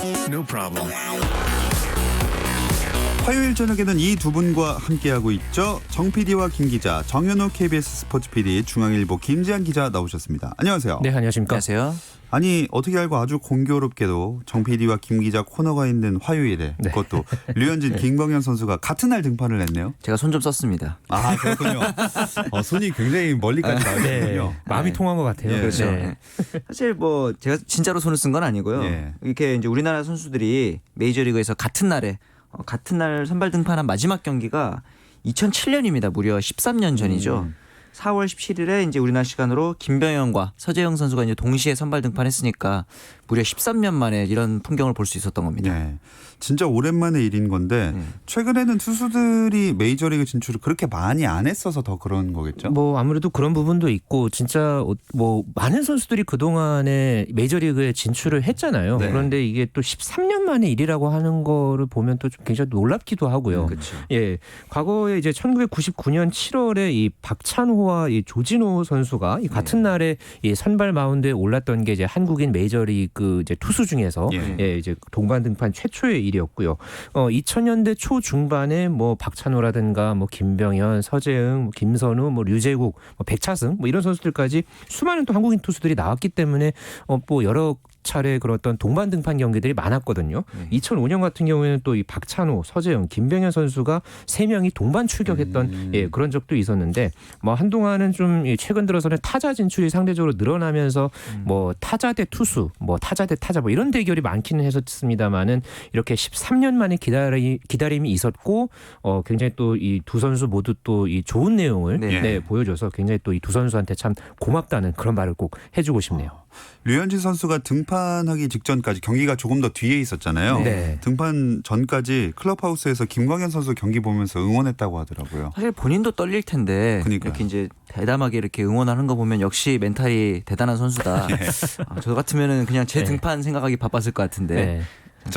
No problem. 화요일 저녁에는 이 두 분과 함께하고 있죠. 정 PD와 김 기자, 정현호 KBS 스포츠 PD, 중앙일보 김지한 기자 나오셨습니다. 안녕하세요. 네, 안녕하십니까. 안녕하세요. 아니 어떻게 알고 아주 공교롭게도 정 PD와 김 기자 코너가 있는 화요일에 네. 그것도 류현진, 김광현 선수가 같은 날 등판을 했네요. 제가 손 좀 썼습니다. 아 그렇군요. 손이 굉장히 멀리까지 나오거든요. 네, 마음이 통한 것 같아요. 예. 그렇죠. 네. 사실 뭐 제가 진짜로 손을 쓴 건 아니고요. 예. 이렇게 이제 우리나라 선수들이 메이저리그에서 같은 날 선발 등판한 마지막 경기가 2007년입니다. 무려 13년 전이죠. 4월 17일에 이제 우리나라 시간으로 김병현과 서재영 선수가 이제 동시에 선발 등판했으니까 무려 13년 만에 이런 풍경을 볼 수 있었던 겁니다. 네. 진짜 오랜만의 일인 건데 최근에는 투수들이 메이저리그 진출을 그렇게 많이 안 했어서 더 그런 거겠죠? 뭐 아무래도 그런 부분도 있고 진짜 뭐 많은 선수들이 그동안에 메이저리그에 진출을 했잖아요. 네. 그런데 이게 또 13년 만의 일이라고 하는 거를 보면 또 좀 굉장히 놀랍기도 하고요. 그렇죠. 예. 과거에 이제 1999년 7월에 이 박찬호와 이 조진호 선수가 이 같은 날에 이 선발 마운드에 올랐던 게 이제 한국인 메이저리그 이제 투수 중에서 예. 이제 동반 등판 최초의 일이었고요. 2000년대 초 중반에 뭐 박찬호라든가 뭐 김병현, 서재응, 뭐 김선우, 뭐 류제국, 뭐 백차승 뭐 이런 선수들까지 수많은 또 한국인 투수들이 나왔기 때문에 뭐 여러 차례 그런 어떤 동반 등판 경기들이 많았거든요. 2005년 같은 경우에는 또 이 박찬호, 서재영, 김병현 선수가 3명이 동반 출격했던 그런 적도 있었는데 뭐 한동안은 좀 최근 들어서는 타자 진출이 상대적으로 늘어나면서 뭐 타자 대 투수, 뭐 타자 대 타자 뭐 이런 대결이 많기는 했었습니다만은 이렇게 13년 만에 기다림이 있었고 굉장히 또 이 두 선수 모두 또 이 좋은 내용을 보여줘서 굉장히 또 이 두 선수한테 참 고맙다는 그런 말을 꼭 해주고 싶네요. 류현진 선수가 등판하기 직전까지 경기가 조금 더 뒤에 있었잖아요. 네. 등판 전까지 클럽하우스에서 김광현 선수 경기 보면서 응원했다고 하더라고요. 사실 본인도 떨릴 텐데 그러니까요. 이렇게 이제 대담하게 이렇게 응원하는 거 보면 역시 멘탈이 대단한 선수다. 저 같으면은 그냥 제 등판 생각하기 바빴을 것 같은데. 네.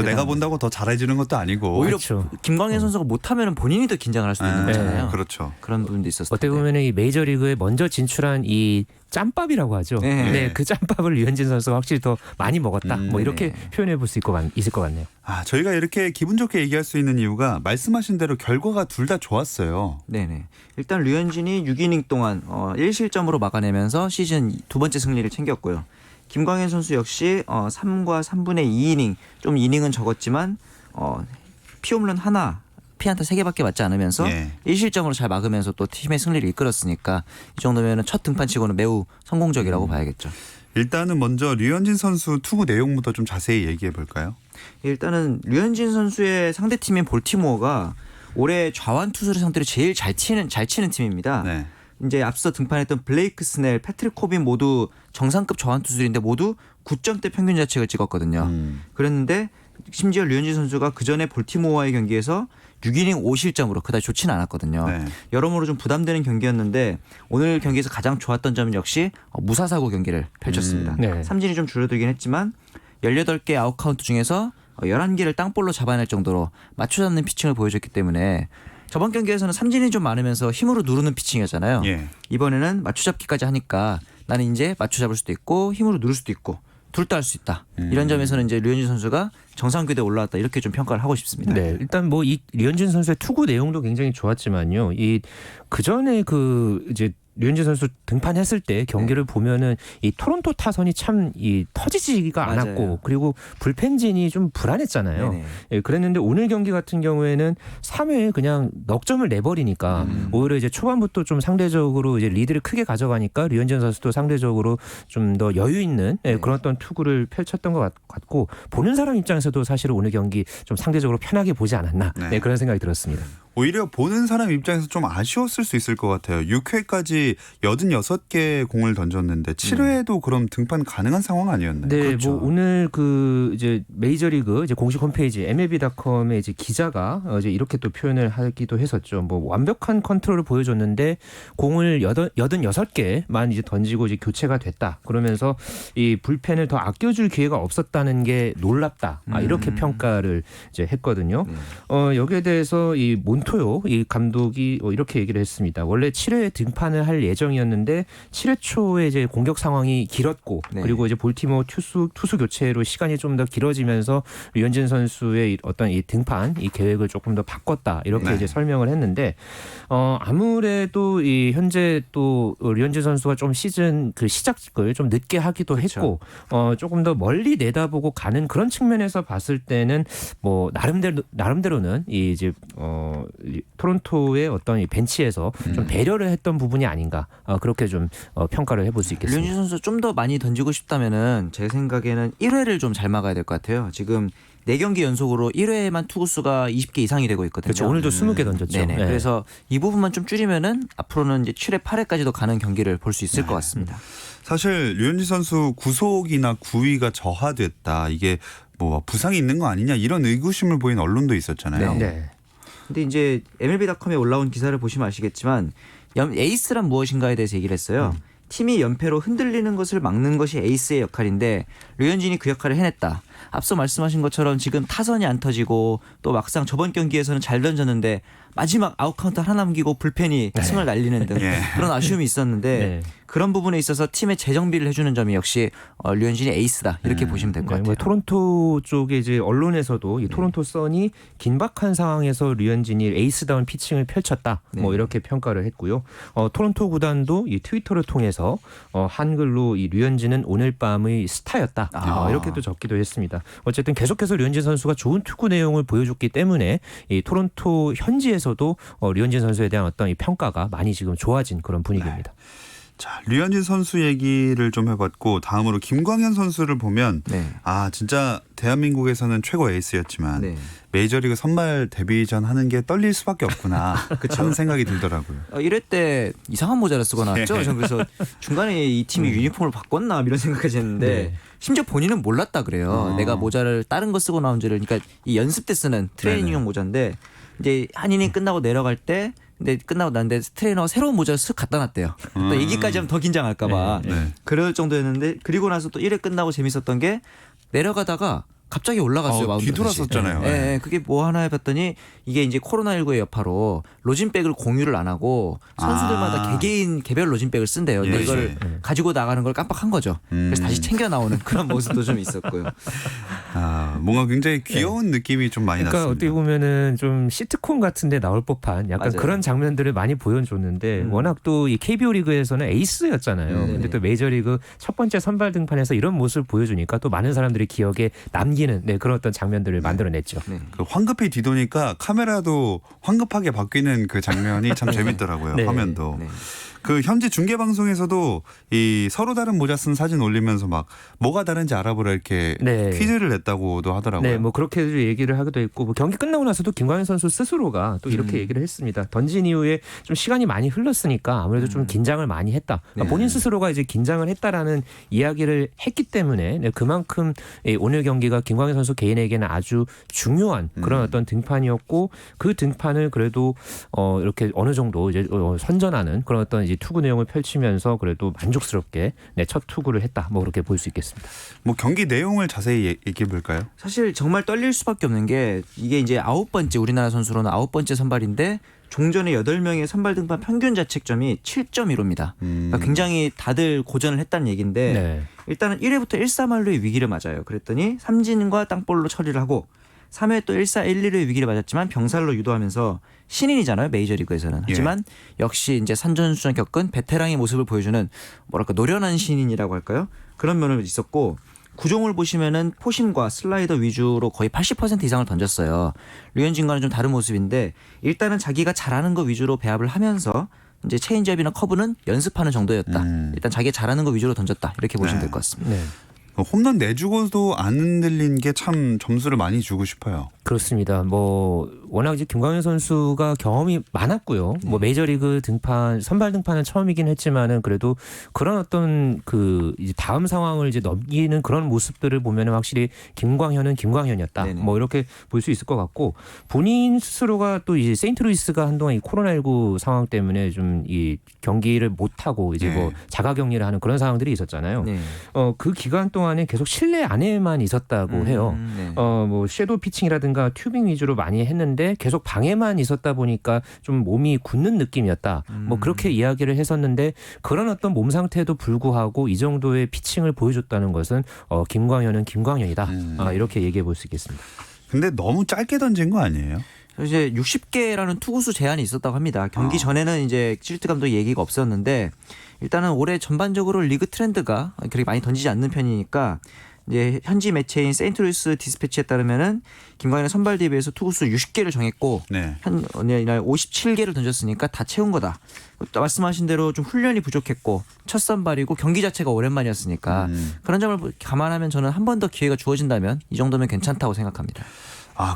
내가 본다고 더 잘해주는 것도 아니고. 오히려 그렇죠. 김광현 선수가 못하면 본인이 더 긴장을 할 수도 있는 거잖아요. 그렇죠. 그런 부분도 있었을 어떻게 텐데. 보면 이 메이저리그에 먼저 진출한 이 짬밥이라고 하죠. 네. 네, 그 짬밥을 류현진 선수가 확실히 더 많이 먹었다. 뭐 이렇게 표현해 볼 수 있을 것 같네요. 저희가 이렇게 기분 좋게 얘기할 수 있는 이유가 말씀하신 대로 결과가 둘 다 좋았어요. 네네. 일단 류현진이 6이닝 동안 1실점으로 막아내면서 시즌 두 번째 승리를 챙겼고요. 김광현 선수 역시 3과 3분의 2이닝, 좀 이닝은 적었지만 피홈런 하나, 피안타 3개밖에 맞지 않으면서 1실점으로 잘 막으면서 또 팀의 승리를 이끌었으니까 이 정도면 첫 등판치고는 매우 성공적이라고 봐야겠죠. 일단은 먼저 류현진 선수 투구 내용부터 좀 자세히 얘기해 볼까요? 일단은 류현진 선수의 상대팀인 볼티모어가 올해 좌완 투수를 상대로 제일 잘 치는 팀입니다. 네. 이제 앞서 등판했던 블레이크 스넬, 패트릭 코빈 모두 정상급 좌완 투수들인데 모두 9점대 평균 자책을 찍었거든요. 그랬는데 심지어 류현진 선수가 그 전에 볼티모어와의 경기에서 6이닝 5실점으로 그다지 좋지는 않았거든요. 네. 여러모로 좀 부담되는 경기였는데 오늘 경기에서 가장 좋았던 점은 역시 무사사고 경기를 펼쳤습니다. 네. 삼진이 좀 줄어들긴 했지만 18개 아웃카운트 중에서 11개를 땅볼로 잡아낼 정도로 맞춰 잡는 피칭을 보여줬기 때문에 저번 경기에서는 삼진이 좀 많으면서 힘으로 누르는 피칭이었잖아요. 예. 이번에는 맞춰잡기까지 하니까 나는 이제 맞춰잡을 수도 있고 힘으로 누를 수도 있고 둘 다 할 수 있다. 이런 점에서는 이제 류현진 선수가 정상 궤도에 올라왔다 이렇게 좀 평가를 하고 싶습니다. 네, 일단 뭐 이 류현진 선수의 투구 내용도 굉장히 좋았지만요. 그 전에 이제 류현진 선수 등판했을 때 경기를 보면은 이 토론토 타선이 참 터지지가 맞아요. 않았고 그리고 불펜진이 좀 불안했잖아요. 네네. 예, 그랬는데 오늘 경기 같은 경우에는 3회에 그냥 넉 점을 내버리니까 오히려 이제 초반부터 좀 상대적으로 이제 리드를 크게 가져가니까 류현진 선수도 상대적으로 좀 더 여유 있는 그런 어떤 투구를 펼쳤던 것 같고 보는 사람 입장에서도 사실 오늘 경기 좀 상대적으로 편하게 보지 않았나 그런 생각이 들었습니다. 오히려 보는 사람 입장에서 좀 아쉬웠을 수 있을 것 같아요. 6회까지 86개 공을 던졌는데 7회에도 그럼 등판 가능한 상황 아니었나요? 네, 그렇죠. 뭐 오늘 이제 메이저리그 이제 공식 홈페이지 MLB.com의 이제 기자가 이제 이렇게 또 표현을 하기도 했었죠. 뭐 완벽한 컨트롤을 보여줬는데 공을 86개만 이제 던지고 이제 교체가 됐다. 그러면서 이 불펜을 더 아껴줄 기회가 없었다는 게 놀랍다. 이렇게 평가를 이제 했거든요. 여기에 대해서 이 몬토요 이 감독이 이렇게 얘기를 했습니다. 원래 7회에 등판을 할 할 예정이었는데 7회 초에 이제 공격 상황이 길었고 네. 그리고 이제 볼티모어 투수 교체로 시간이 좀 더 길어지면서 류현진 선수의 어떤 이 등판 이 계획을 조금 더 바꿨다 이렇게 네. 이제 설명을 했는데 아무래도 이 현재 또 류현진 선수가 좀 시즌 그 시작을 좀 늦게 하기도 그렇죠. 했고 조금 더 멀리 내다보고 가는 그런 측면에서 봤을 때는 뭐 나름대로는 이 이제 이 토론토의 어떤 이 벤치에서 좀 배려를 했던 부분이 아닌가 그렇게 좀 평가를 해볼 수 있겠습니다. 류현진 선수 좀 더 많이 던지고 싶다면은 제 생각에는 1회를 좀 잘 막아야 될 것 같아요. 지금 4경기 연속으로 1회에만 투구수가 20개 이상이 되고 있거든요. 그렇죠. 오늘도 20개 던졌죠. 네네. 네. 그래서 이 부분만 좀 줄이면은 앞으로는 이제 7회, 8회까지도 가는 경기를 볼 수 있을 것 같습니다. 사실 류현진 선수 구속이나 구위가 저하됐다. 이게 뭐 부상이 있는 거 아니냐 이런 의구심을 보인 언론도 있었잖아요. 네. 근데 이제 MLB.com에 올라온 기사를 보시면 아시겠지만 에이스란 무엇인가에 대해서 얘기를 했어요. 팀이 연패로 흔들리는 것을 막는 것이 에이스의 역할인데 류현진이 그 역할을 해냈다. 앞서 말씀하신 것처럼 지금 타선이 안 터지고 또 막상 저번 경기에서는 잘 던졌는데 마지막 아웃카운트 하나 남기고 불펜이 승을 날리는 등 예. 그런 아쉬움이 있었는데 네. 그런 부분에 있어서 팀의 재정비를 해주는 점이 역시 류현진이 에이스다 이렇게 보시면 될 것 네, 같아요. 뭐 토론토 쪽에 이제 언론에서도 이 토론토 선이 긴박한 상황에서 류현진이 에이스다운 피칭을 펼쳤다. 뭐 네. 이렇게 평가를 했고요. 토론토 구단도 이 트위터를 통해서 한글로 이 류현진은 오늘 밤의 스타였다. 이렇게 또 적기도 했습니다. 어쨌든 계속해서 류현진 선수가 좋은 투구 내용을 보여줬기 때문에 이 토론토 현지에서도 류현진 선수에 대한 어떤 이 평가가 많이 지금 좋아진 그런 분위기입니다. 자, 류현진 선수 얘기를 좀 해봤고 다음으로 김광현 선수를 보면 네. 진짜 대한민국에서는 최고 에이스였지만 네. 메이저리그 선발 데뷔전 하는 게 떨릴 수밖에 없구나 하는 생각이 들더라고요. 1회 때 이상한 모자를 쓰고 나왔죠. 네. 전 그래서 중간에 이 팀이 유니폼을 바꿨나 이런 생각까지 했는데 네. 심지어 본인은 몰랐다 그래요. 내가 모자를 다른 거 쓰고 나온 줄을. 그러니까 이 연습 때 쓰는 트레이닝용 네네. 모자인데 이제 한 이닝 끝나고 내려갈 때 근데 끝나고 났는데 트레이너가 새로운 모자를 쓱 갖다 놨대요. 또 얘기까지 하면 더 긴장할까 봐. 네. 그럴 정도였는데 그리고 나서 또 1회 끝나고 재밌었던 게 내려가다가 갑자기 올라갔어요. 마운드로 뒤돌았었잖아요. 다시. 예, 네. 예, 그게 뭐 하나 해봤더니 이게 이제 코로나19의 여파로 로진백을 공유를 안 하고 선수들마다 개개인 개별 로진백을 쓴대요. 근데 예, 이걸 예. 가지고 나가는 걸 깜빡한 거죠. 그래서 다시 챙겨 나오는 그런 모습도 좀 있었고요. 뭔가 굉장히 귀여운 느낌이 좀 많이 그러니까 났습니다. 어떻게 보면은 좀 시트콤 같은데 나올 법한 약간 맞아요. 그런 장면들을 많이 보여줬는데 워낙 또 이 KBO 리그에서는 에이스였잖아요. 근데 또 메이저리그 첫 번째 선발 등판에서 이런 모습을 보여주니까 또 많은 사람들이 기억에 남기는 그런 어떤 장면들을 만들어냈죠. 네. 그 황급히 뒤도니까 카메라도 황급하게 바뀌는 그 장면이 참 재밌더라고요. 네. 화면도. 네. 그 현지 중계 방송에서도 이 서로 다른 모자 쓴 사진 올리면서 막 뭐가 다른지 알아보라 이렇게 네. 퀴즈를 냈다고도 하더라고요. 네, 뭐 그렇게 얘기를 하기도 했고 뭐 경기 끝나고 나서도 김광현 선수 스스로가 또 이렇게 얘기를 했습니다. 던진 이후에 좀 시간이 많이 흘렀으니까 아무래도 좀 긴장을 많이 했다. 그러니까 네. 본인 스스로가 이제 긴장을 했다라는 이야기를 했기 때문에 그만큼 오늘 경기가 김광현 선수 개인에게는 아주 중요한 그런 어떤 등판이었고 그 등판을 그래도 이렇게 어느 정도 이제 선전하는 그런 어떤 이제 투구 내용을 펼치면서 그래도 만족스럽게 첫 투구를 했다. 뭐 그렇게 볼 수 있겠습니다. 뭐 경기 내용을 자세히 얘기해 볼까요? 사실 정말 떨릴 수밖에 없는 게 이게 이제 9번째 우리나라 선수로는 9번째 선발인데 종전의 8명의 선발 등판 평균 자책점이 7.15입니다. 그러니까 굉장히 다들 고전을 했다는 얘기인데 네. 일단은 1회부터 1-4말로의 위기를 맞아요. 그랬더니 삼진과 땅볼로 처리를 하고 3회 또 1-4-1-1의 위기를 맞았지만 병살로 유도하면서 신인이잖아요. 메이저리그에서는. 하지만 역시 이제 산전수전 겪은 베테랑의 모습을 보여주는 뭐랄까 노련한 신인이라고 할까요? 그런 면을 있었고 구종을 보시면은 포심과 슬라이더 위주로 거의 80% 이상을 던졌어요. 류현진과는 좀 다른 모습인데 일단은 자기가 잘하는 거 위주로 배합을 하면서 이제 체인지업이나 커브는 연습하는 정도였다. 일단 자기가 잘하는 거 위주로 던졌다. 이렇게 보시면 될 것 같습니다. 네. 홈런 내주고도 안 흔들린 게 참 점수를 많이 주고 싶어요. 그렇습니다. 뭐 워낙 이제 김광현 선수가 경험이 많았고요. 뭐 메이저리그 등판 선발 등판은 처음이긴 했지만은 그래도 그런 어떤 그 이제 다음 상황을 이제 넘기는 그런 모습들을 보면은 확실히 김광현은 김광현이었다. 네네. 뭐 이렇게 볼 수 있을 것 같고 본인 스스로가 또 이제 세인트루이스가 한동안 이 코로나19 상황 때문에 좀 이 경기를 못 하고 이제 네. 뭐 자가격리를 하는 그런 상황들이 있었잖아요. 네. 그 기간 동안에 계속 실내 안에만 있었다고 해요. 네. 뭐 섀도우 피칭이라든가 타격이라든가 튜빙 위주로 많이 했는데 계속 방에만 있었다 보니까 좀 몸이 굳는 느낌이었다. 뭐 그렇게 이야기를 했었는데 그런 어떤 몸 상태에도 불구하고 이 정도의 피칭을 보여줬다는 것은 김광현은 김광현이다. 이렇게 얘기해 볼 수 있겠습니다. 근데 너무 짧게 던진 거 아니에요? 이제 60개라는 투구수 제한이 있었다고 합니다. 경기 전에는 이제 실트 감독 얘기가 없었는데 일단은 올해 전반적으로 리그 트렌드가 그렇게 많이 던지지 않는 편이니까 이제 현지 매체인 세인트루이스 디스패치에 따르면은 김광현의 선발 대비해서 투구수 60개를 정했고 네. 이날 57개를 던졌으니까 다 채운 거다. 또 말씀하신 대로 좀 훈련이 부족했고 첫 선발이고 경기 자체가 오랜만이었으니까 그런 점을 감안하면 저는 한 번 더 기회가 주어진다면 이 정도면 괜찮다고 생각합니다.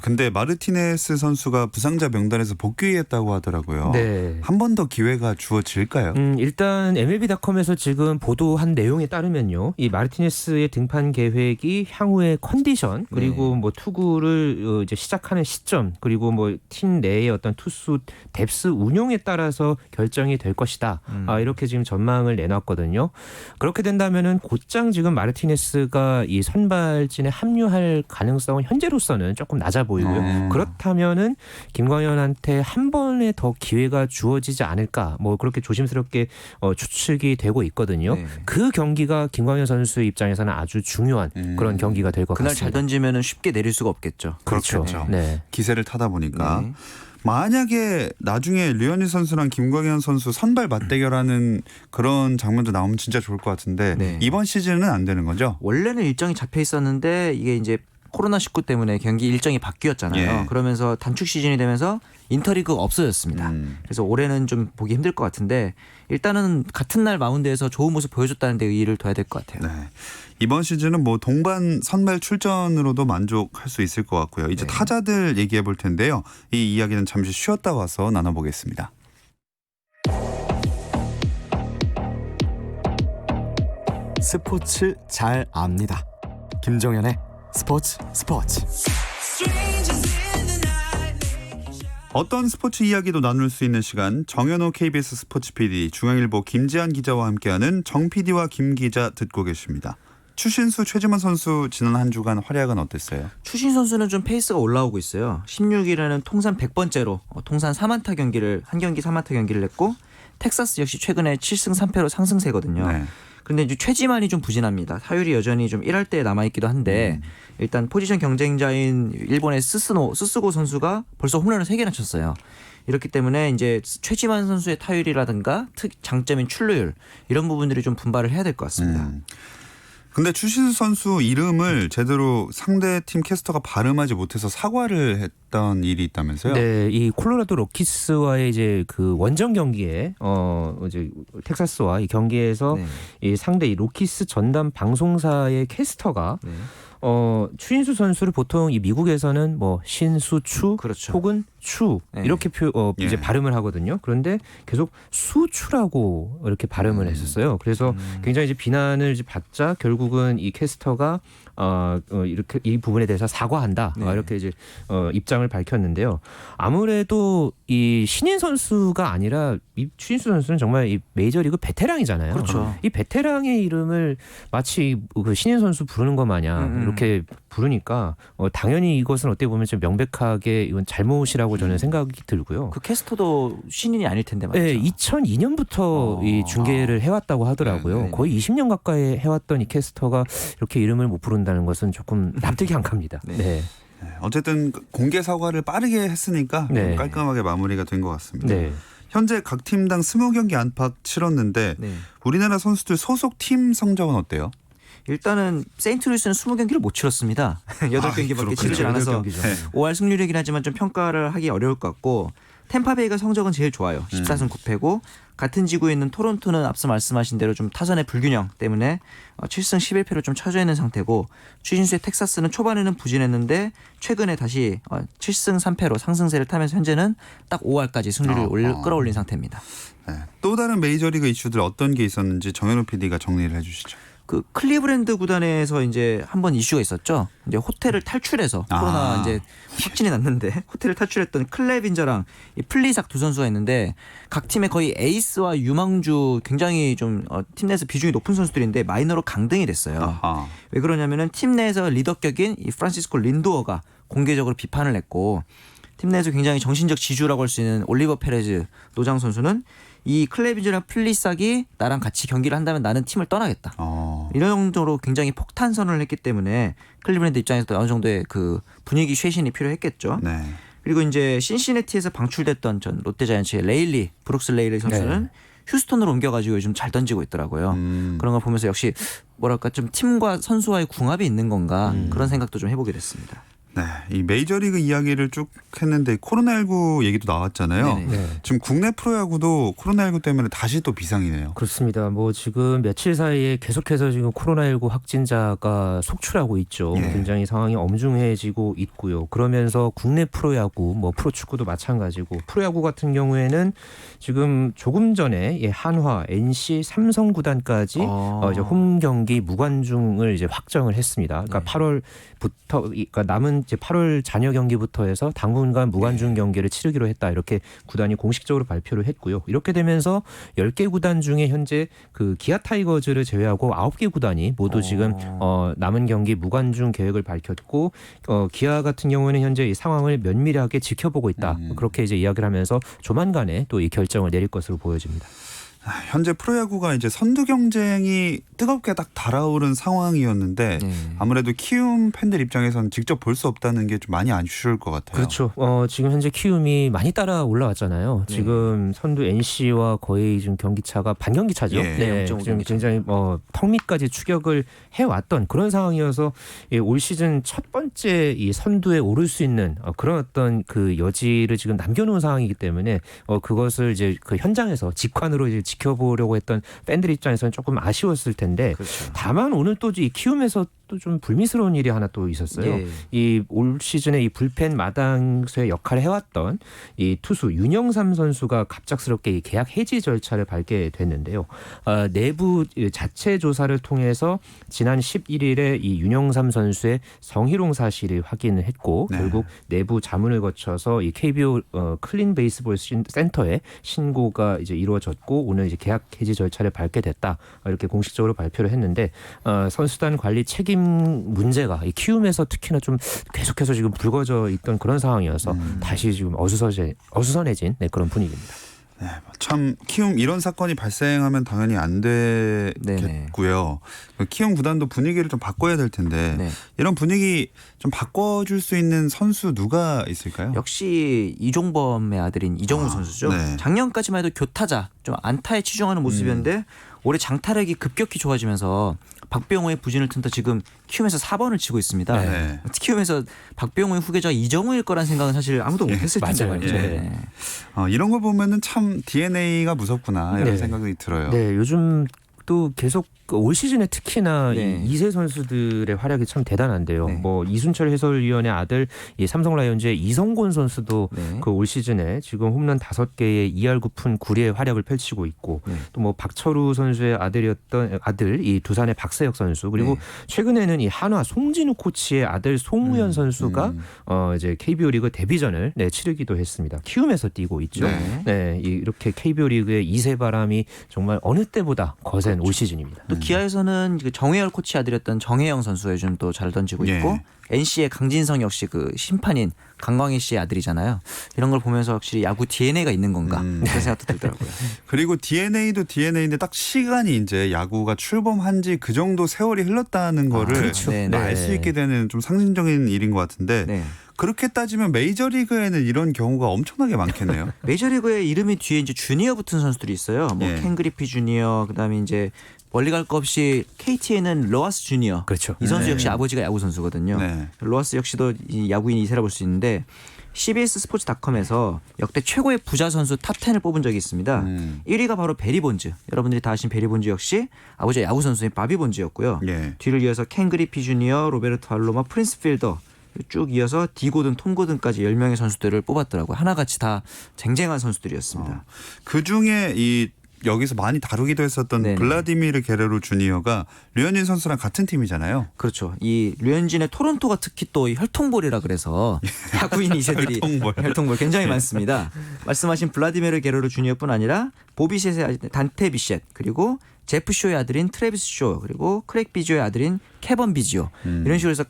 근데 마르티네스 선수가 부상자 명단에서 복귀했다고 하더라고요. 네. 한 번 더 기회가 주어질까요? 일단 MLB.com에서 지금 보도한 내용에 따르면요, 이 마르티네스의 등판 계획이 향후의 컨디션 그리고 뭐 투구를 이제 시작하는 시점 그리고 뭐 팀 내의 어떤 투수 뎁스 운용에 따라서 결정이 될 것이다. 이렇게 지금 전망을 내놨거든요. 그렇게 된다면은 곧장 지금 마르티네스가 이 선발진에 합류할 가능성은 현재로서는 조금 낮아 보이고요. 그렇다면은 김광현한테 한 번에 더 기회가 주어지지 않을까, 뭐 그렇게 조심스럽게 추측이 되고 있거든요. 네. 그 경기가 김광현 선수 입장에서는 아주 중요한 그런 경기가 될 것 그날 같습니다. 잘 던지면은 쉽게 내릴 수가 없겠죠. 그렇죠. 그렇겠죠. 네. 기세를 타다 보니까. 네. 만약에 나중에 류현진 선수랑 김광현 선수 선발 맞대결하는 그런 장면도 나오면 진짜 좋을 것 같은데 네. 이번 시즌은 안 되는 거죠? 원래는 일정이 잡혀 있었는데 이게 이제 코로나19 때문에 경기 일정이 바뀌었잖아요. 예. 그러면서 단축 시즌이 되면서 인터리그가 없어졌습니다. 그래서 올해는 좀 보기 힘들 것 같은데 일단은 같은 날 마운드에서 좋은 모습 보여줬다는 데 의의를 둬야 될 것 같아요. 네. 이번 시즌은 뭐 동반 선발 출전으로도 만족할 수 있을 것 같고요. 이제 네. 타자들 얘기해 볼 텐데요. 이 이야기는 잠시 쉬었다 와서 나눠보겠습니다. 스포츠 잘 압니다. 김정현의 스포츠. 어떤 스포츠 이야기도 나눌 수 있는 시간, 정현호 KBS 스포츠 PD, 중앙일보 김지한 기자와 함께하는 정 PD와 김 기자 듣고 계십니다. 추신수, 최지만 선수 지난 한 주간 활약은 어땠어요? 추신 선수는 좀 페이스가 올라오고 있어요. 16일에는 통산 100번째로 통산 4만타 경기를 한 경기 4만타 경기를 냈고 텍사스 역시 최근에 7승 3패로 상승세거든요. 네. 그런데 이제 최지만이 좀 부진합니다. 타율이 여전히 좀 1할대에 남아있기도 한데 일단 포지션 경쟁자인 일본의 스스고 선수가 벌써 홈런을 3개나 쳤어요. 이렇기 때문에 이제 최지만 선수의 타율이라든가 장점인 출루율 이런 부분들이 좀 분발을 해야 될 것 같습니다. 근데 추신수 선수 이름을 제대로 상대 팀 캐스터가 발음하지 못해서 사과를 했던 일이 있다면서요? 네, 이 콜로라도 로키스와의 이제 그 원정 경기에 이제 텍사스와 이 경기에서 네. 이 상대 이 로키스 전담 방송사의 캐스터가 네. 추신수 선수를 보통 이 미국에서는 뭐 신수추 그렇죠. 혹은 추 네. 이렇게 이제 예. 발음을 하거든요. 그런데 계속 수추라고 이렇게 발음을 했었어요. 그래서 굉장히 이제 비난을 이제 받자 결국은 이 캐스터가 이렇게 이 부분에 대해서 사과한다. 네. 이렇게 이제 입장을 밝혔는데요. 아무래도 이 신인 선수가 아니라 이 추신수 선수는 정말 이 메이저리그 베테랑이잖아요. 그렇죠. 이 베테랑의 이름을 마치 그 신인 선수 부르는 것 마냥 이렇게 부르니까 당연히 이것은 어떻게 보면 좀 명백하게 이건 잘못이라고 저는 생각이 들고요. 그 캐스터도 신인이 아닐 텐데 말이죠. 네, 2002년부터 이 중계를 해왔다고 하더라고요. 네. 거의 20년 가까이 해왔던 이 캐스터가 이렇게 이름을 못 부른다는 것은 조금 납득이 안 갑니다. 네. 네. 네, 어쨌든 공개 사과를 빠르게 했으니까 네. 깔끔하게 마무리가 된 것 같습니다. 네. 현재 각 팀당 20경기 안팎 치렀는데 네. 우리나라 선수들 소속 팀 성적은 어때요? 일단은 세인트루이스는 20경기를 못 치렀습니다. 8경기밖에 그렇군요. 치르지 않아서 8경기죠. 네. 5할 승률이긴 하지만 좀 평가를 하기 어려울 것 같고 템파베이가 성적은 제일 좋아요. 14승 9패고 같은 지구에 있는 토론토는 앞서 말씀하신 대로 좀 타선의 불균형 때문에 7승 11패로 좀 처져 있는 상태고 추신수의 텍사스는 초반에는 부진했는데 최근에 다시 7승 3패로 상승세를 타면서 현재는 딱 5할까지 승률을 끌어올린 상태입니다. 네. 또 다른 메이저리그 이슈들 어떤 게 있었는지 정현우 PD가 정리를 해주시죠. 그 클리브랜드 구단에서 이제 한번 이슈가 있었죠. 이제 호텔을 탈출해서 코로나 이제 확진이 났는데 호텔을 탈출했던 클레빈저랑 이 플리삭 두 선수가 있는데 각 팀의 거의 에이스와 유망주 굉장히 좀 팀 내에서 비중이 높은 선수들인데 마이너로 강등이 됐어요. 아하. 왜 그러냐면은 팀 내에서 리더격인 이 프란시스코 린도어가 공개적으로 비판을 했고 팀 내에서 굉장히 정신적 지주라고 할 수 있는 올리버 페레즈 노장 선수는 이 클레빈저랑 플리삭이 나랑 같이 경기를 한다면 나는 팀을 떠나겠다. 이런 정도로 굉장히 폭탄 선언을 했기 때문에 클리브랜드 입장에서도 어느 정도의 그 분위기 쇄신이 필요했겠죠. 네. 그리고 이제 신시내티에서 방출됐던 전 롯데자이언츠의 브룩스 레일리 선수는 네. 휴스턴으로 옮겨가지고 요즘 잘 던지고 있더라고요. 그런 걸 보면서 역시 뭐랄까 좀 팀과 선수와의 궁합이 있는 건가 그런 생각도 좀 해보게 됐습니다. 네, 이 메이저리그 이야기를 쭉 했는데 코로나19 얘기도 나왔잖아요. 네네. 네. 지금 국내 프로야구도 코로나19 때문에 다시 또 비상이네요. 그렇습니다. 뭐 지금 며칠 사이에 계속해서 지금 코로나19 확진자가 속출하고 있죠. 예. 굉장히 상황이 엄중해지고 있고요. 그러면서 국내 프로야구, 뭐 프로축구도 마찬가지고 프로야구 같은 경우에는 지금 조금 전에 한화, NC, 삼성 구단까지 이제 홈 경기 무관중을 이제 확정을 했습니다. 그러니까 네. 8월부터 그러니까 남은 이제 8월 잔여 경기부터 해서 당분간 무관중 경기를 치르기로 했다. 이렇게 구단이 공식적으로 발표를 했고요. 이렇게 되면서 10개 구단 중에 현재 그 기아 타이거즈를 제외하고 9개 구단이 모두 지금 남은 경기 무관중 계획을 밝혔고 기아 같은 경우는 현재 이 상황을 면밀하게 지켜보고 있다. 그렇게 이제 이야기를 하면서 조만간에 또 이 결정을 내릴 것으로 보여집니다. 현재 프로야구가 이제 선두 경쟁이 뜨겁게 딱 달아오른 상황이었는데 아무래도 키움 팬들 입장에서는 직접 볼 수 없다는 게 좀 많이 아쉬울 것 같아요. 그렇죠. 지금 현재 키움이 많이 따라 올라왔잖아요. 네. 지금 선두 NC와 거의 지금 경기차가 반경기 차죠. 예. 네, 0.5 지금 경기 차. 굉장히 턱 밑까지 추격을 해왔던 그런 상황이어서 올 시즌 첫 번째 이 선두에 오를 수 있는 그런 어떤 그 여지를 지금 남겨놓은 상황이기 때문에 그것을 이제 그 현장에서 직관으로 이제 지켜보려고 했던 팬들 입장에서는 조금 아쉬웠을 텐데 그렇죠. 다만 오늘 또 이 키움에서 또 좀 불미스러운 일이 하나 또 있었어요. 예. 이 올 시즌에 이 불펜 마당수의 역할을 해왔던 이 투수 윤영삼 선수가 갑작스럽게 이 계약 해지 절차를 밟게 됐는데요. 내부 자체 조사를 통해서 지난 11일에 이 윤영삼 선수의 성희롱 사실을 확인을 했고 네. 결국 내부 자문을 거쳐서 이 KBO 클린 베이스볼 센터에 신고가 이제 이루어졌고 오늘 이제 계약 해지 절차를 밟게 됐다 이렇게 공식적으로 발표를 했는데 선수단 관리 책임 문제가 이 키움에서 특히나 좀 계속해서 지금 불거져 있던 그런 상황이어서 다시 지금 어수선해진 그런 분위기입니다. 네, 참 키움 이런 사건이 발생하면 당연히 안 되겠고요. 키움 구단도 분위기를 좀 바꿔야 될 텐데 네. 이런 분위기 좀 바꿔줄 수 있는 선수 누가 있을까요? 역시 이종범의 아들인 이정우 선수죠. 네. 작년까지만 해도 교타자 좀 안타에 치중하는 모습이었는데 올해 장타력이 급격히 좋아지면서 박병호의 부진을 틈타 지금 키움에서 4번을 치고 있습니다. 네. 키움에서 박병호의 후계자가 이정우일 거란 생각은 사실 아무도 못했을 텐데 맞아요. 말이죠. 네. 네. 이런 거 보면은 참 DNA가 무섭구나 이런 네. 생각이 들어요. 네, 요즘 또 계속 올 시즌에 특히나 네. 이 2세 선수들의 활약이 참 대단한데요. 네. 뭐 이순철 해설위원의 아들 이 삼성 라이온즈의 이성곤 선수도 네. 그 올 시즌에 지금 홈런 5개의 2할 9푼 9리의 활약을 펼치고 있고 네. 또 뭐 박철우 선수의 아들 이 두산의 박세혁 선수 그리고 네. 최근에는 이 한화 송진우 코치의 아들 송우현 선수가 이제 KBO 리그 데뷔전을 치르기도 했습니다. 키움에서 뛰고 있죠. 네. 네, 이렇게 KBO 리그의 2세 바람이 정말 어느 때보다 거센 올 시즌입니다. 또 기아에서는 그 정혜열 코치 아들이었던 정혜영 선수가 요즘 또 잘 던지고 예. 있고 NC의 강진성 역시 그 심판인 강광희 씨의 아들이잖아요. 이런 걸 보면서 확실히 야구 DNA가 있는 건가 그런 생각도 들더라고요. 그리고 DNA도 DNA인데 딱 시간이 이제 야구가 출범한 지 그 정도 세월이 흘렀다는 거를 그렇죠. 네, 알 수 네. 있게 되는 좀 상징적인 일인 것 같은데 네. 그렇게 따지면 메이저리그에는 이런 경우가 엄청나게 많겠네요. 메이저리그의 이름이 뒤에 이제 주니어 붙은 선수들이 있어요. 뭐 예. 켄 그리피 주니어 그다음에 이제 멀리 갈 거 없이 KT에는 로하스 주니어. 그렇죠. 이 선수 네. 역시 아버지가 야구 선수거든요. 네. 로하스 역시도 이 야구인 2세라 볼 수 있는데 CBS 스포츠닷컴에서 역대 최고의 부자 선수 탑10을 뽑은 적이 있습니다. 1위가 바로 베리 본즈. 여러분들이 다 아신 베리 본즈 역시 아버지가 야구 선수인 바비 본즈였고요. 예. 뒤를 이어서 켄 그리피 주니어, 로베르토 알로마, 프린스 필더 쭉 이어서 디고든, 톰고든까지 10명의 선수들을 뽑았더라고요. 하나같이 다 쟁쟁한 선수들이었습니다. 그 중에 이 여기서 많이 다루기도 했었던 네네. 블라디미르 게레로 주니어가 류현진 선수랑 같은 팀이잖아요. 그렇죠. 이 류현진의 토론토가 특히 또 혈통볼이라 그래서 야구인 2세들이 혈통볼 굉장히 많습니다. 말씀하신 블라디미르 게레로 주니어뿐 아니라 보비셋의 단테 비셋 그리고 제프 쇼의 아들인 트래비스 쇼 그리고 크랙 비지오의 아들인 케번 비지오 이런 식으로 해서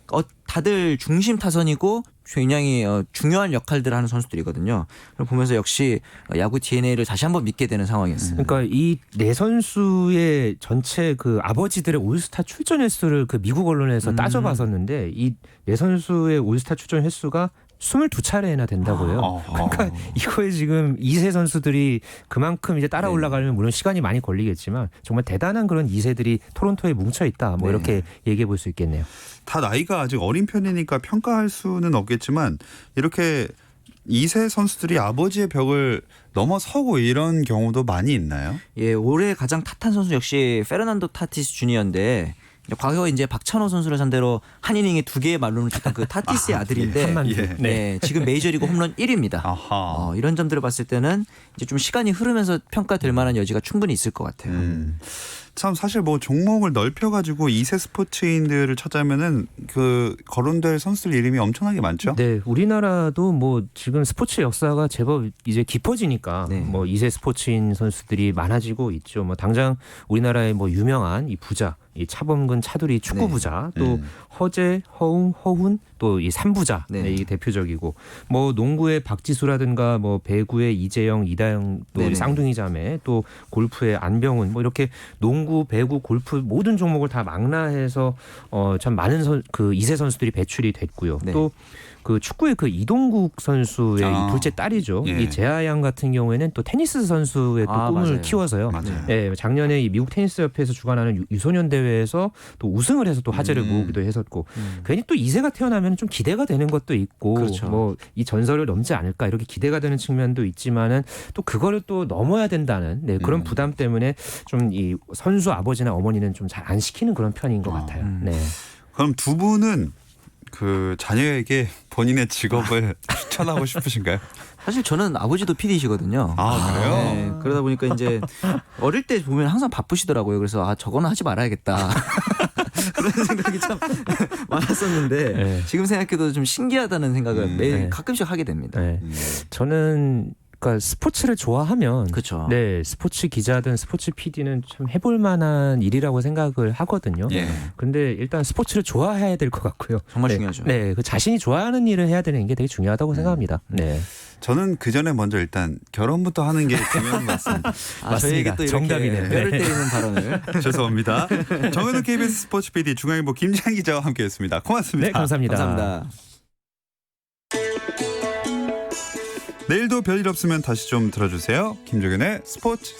다들 중심 타선이고 굉장히 중요한 역할들을 하는 선수들이거든요. 그걸 보면서 역시 야구 DNA를 다시 한번 믿게 되는 상황이었어요. 그러니까 이 네 선수의 전체 그 아버지들의 올스타 출전 횟수를 그 미국 언론에서 따져봤었는데 이 네 선수의 올스타 출전 횟수가 22차례나 된다고요. 그러니까 이거에 지금 2세 선수들이 그만큼 이제 따라 올라가려면 물론 시간이 많이 걸리겠지만 정말 대단한 그런 2세들이 토론토에 뭉쳐 있다. 뭐 네. 이렇게 얘기해 볼 수 있겠네요. 다 나이가 아직 어린 편이니까 평가할 수는 없겠지만 이렇게 2세 선수들이 아버지의 벽을 넘어서고 이런 경우도 많이 있나요? 예, 올해 가장 탓한 선수 역시 페르난도 타티스 주니어인데 과거 이제 박찬호 선수를 상대로 한 이닝에 2개의 말론을 쳤던 그 타티스의 아들인데 한만두. 예. 네, 지금 메이저리그 홈런 1위입니다. 아하. 이런 점들을 봤을 때는 이제 좀 시간이 흐르면서 평가될 만한 여지가 충분히 있을 것 같아요. 참 사실 뭐 종목을 넓혀가지고 2세 스포츠인들을 찾자면은 그 거론될 선수들 이름이 엄청나게 많죠. 네, 우리나라도 뭐 지금 스포츠 역사가 제법 이제 깊어지니까 네. 뭐 2세 스포츠인 선수들이 많아지고 있죠. 뭐 당장 우리나라의 뭐 유명한 이 부자, 이 차범근, 차두리 축구 네. 부자, 또 허재, 허웅, 허훈, 또 이 3부자 네. 네, 이게 대표적이고 뭐 농구의 박지수라든가 뭐 배구의 이재영, 이다영, 또 네네. 쌍둥이 자매, 또 골프의 안병훈, 뭐 이렇게 농구, 배구, 골프 모든 종목을 다 망라해서 참 많은 그 2세 선수들이 배출이 됐고요. 네. 또 그 축구의 그 이동국 선수의 이 둘째 딸이죠. 예. 이 재하 양 같은 경우에는 또 테니스 선수의 또 꿈을 맞아요. 키워서요. 맞아요. 예, 작년에 이 미국 테니스 협회에서 주관하는 유소년 대회에서 또 우승을 해서 또 화제를 모으기도 했었고 괜히 또 2세가 태어나면 좀 기대가 되는 것도 있고 그렇죠. 뭐 이 전설을 넘지 않을까 이렇게 기대가 되는 측면도 있지만은 또 그거를 또 넘어야 된다는 네, 그런 부담 때문에 좀 이 선수 아버지나 어머니는 좀 잘 안 시키는 그런 편인 것 같아요. 네. 그럼 두 분은 그 자녀에게 본인의 직업을 추천하고 싶으신가요? 사실 저는 아버지도 PD시거든요. 아, 그래요? 네, 그러다 보니까 이제 어릴 때 보면 항상 바쁘시더라고요. 그래서 저거는 하지 말아야겠다. 그런 생각이 참 많았었는데 네. 지금 생각해도 좀 신기하다는 생각을 매일 네. 가끔씩 하게 됩니다. 네. 저는 그러니까 스포츠를 좋아하면 그렇죠. 네, 스포츠 기자든 스포츠 PD는 참 해볼 만한 일이라고 생각을 하거든요. 예. 근데 일단 스포츠를 좋아해야 될 것 같고요. 정말 네. 중요하죠. 네, 그 자신이 좋아하는 일을 해야 되는 게 되게 중요하다고 생각합니다. 네, 저는 그 전에 먼저 일단 결혼부터 하는 게 중요한 것 같습니다. 저희에게 또 이렇게 정답이네요. 뼈를 네. 때리는 발언을. 죄송합니다. 정현우 KBS 스포츠 PD 중앙일보 김지한 기자와 함께했습니다. 고맙습니다. 네, 감사합니다. 감사합니다. 내일도 별일 없으면 다시 좀 들어주세요. 김종현의 스포츠.